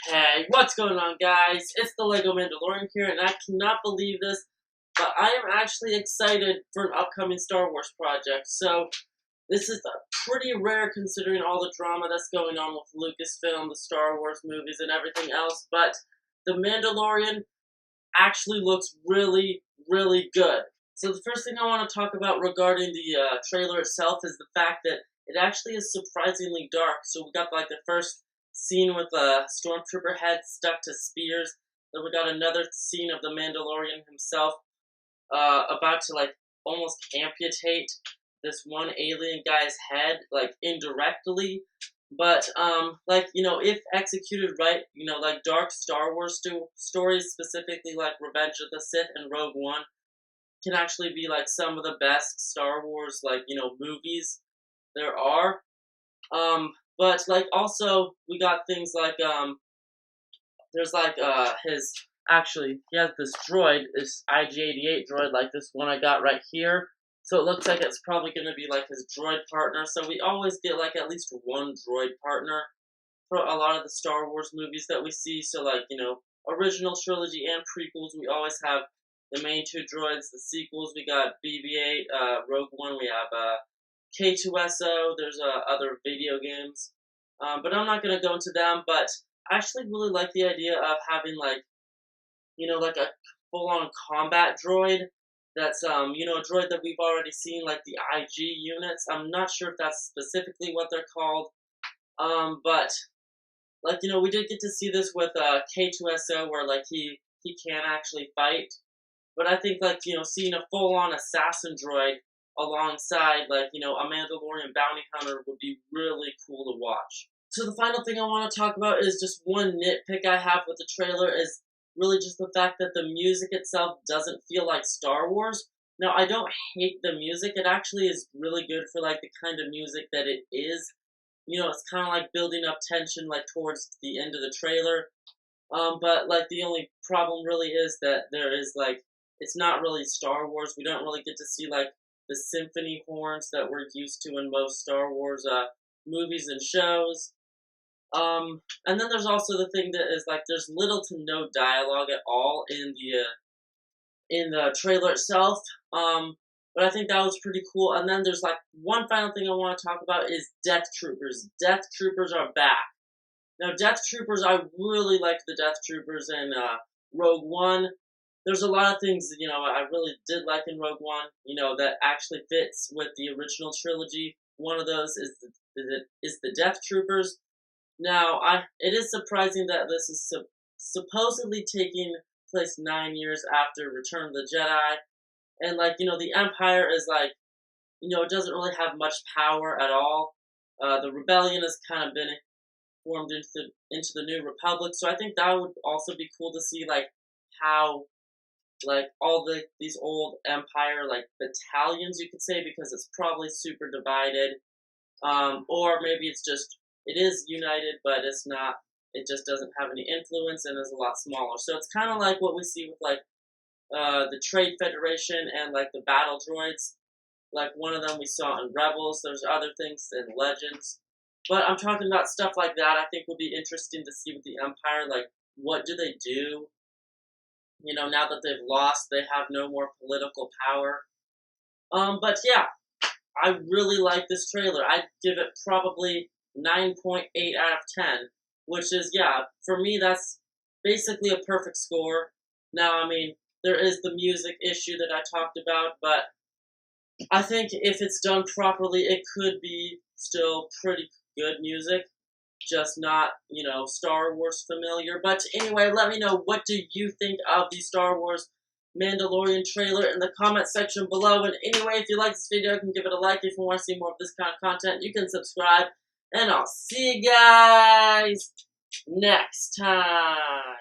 Hey, what's going on, guys? It's the Lego Mandalorian here, and I cannot believe this, but I am actually excited for an upcoming Star Wars project. So, this is pretty rare considering all the drama that's going on with Lucasfilm, the Star Wars movies, and everything else, but The Mandalorian actually looks really, really good. So, the first thing I want to talk about regarding the trailer itself is the fact that it actually is surprisingly dark. So, we got like the first scene with a stormtrooper head stuck to spears. Then we got another scene of the Mandalorian himself about to like almost amputate this one alien guy's head, like indirectly. But like if executed right, like dark Star Wars stories, specifically like Revenge of the Sith and Rogue One, can actually be like some of the best Star Wars like movies there are. But like also we got things like there's like his actually he has this droid, this IG-88 droid, like this one I got right here. So it looks like it's probably gonna be like his droid partner. So we always get like at least one droid partner for a lot of the Star Wars movies that we see. So like original trilogy and prequels, we always have the main two droids. The sequels, we got BB-8, Rogue One. We have K2SO. There's other video games, but I'm not gonna go into them. But I actually really like the idea of having like like a full-on combat droid. That's a droid that we've already seen, like the IG units. I'm not sure if that's specifically what they're called, but like we did get to see this with K2SO, where like he can actually fight. But I think like seeing a full-on assassin droid alongside like a Mandalorian bounty hunter would be really cool to watch. So the final thing I want to talk about is just one nitpick I have with the trailer is really just the fact that the music itself doesn't feel like Star Wars. Now, I don't hate the music. It actually is really good for like the kind of music that it is. It's kind of like building up tension like towards the end of the trailer. But like the only problem really is that there is like it's not really Star Wars. We don't really get to see like the symphony horns that we're used to in most Star Wars movies and shows. And then there's also the thing that is like there's little to no dialogue at all in the trailer itself. But I think that was pretty cool. And then there's like one final thing I want to talk about is Death Troopers. Death Troopers are back. Now, Death Troopers, I really liked the Death Troopers in Rogue One. There's a lot of things I really did like in Rogue One. That actually fits with the original trilogy. One of those is the Death Troopers. Now, it is surprising that this is supposedly taking place 9 years after Return of the Jedi, and like the Empire is like it doesn't really have much power at all. The rebellion has kind of been formed into the New Republic, so I think that would also be cool to see like how like all these old Empire like battalions, you could say, because it's probably super divided, or maybe it is united, but it's not. It just doesn't have any influence and is a lot smaller. So it's kind of like what we see with like the Trade Federation and like the battle droids. Like one of them we saw in Rebels. There's other things in Legends, but I'm talking about stuff like that. I think would be interesting to see with the Empire. Like, what do they do? Now that they've lost, they have no more political power. But yeah, I really like this trailer. I'd give it probably 9.8 out of 10, which is, yeah, for me, that's basically a perfect score. Now, I mean, there is the music issue that I talked about, but I think if it's done properly, it could be still pretty good music, just not, Star Wars familiar. But anyway, let me know, what do you think of the Star Wars Mandalorian trailer in the comment section below. And anyway, if you like this video, you can give it a like. If you want to see more of this kind of content, you can subscribe. And I'll see you guys next time.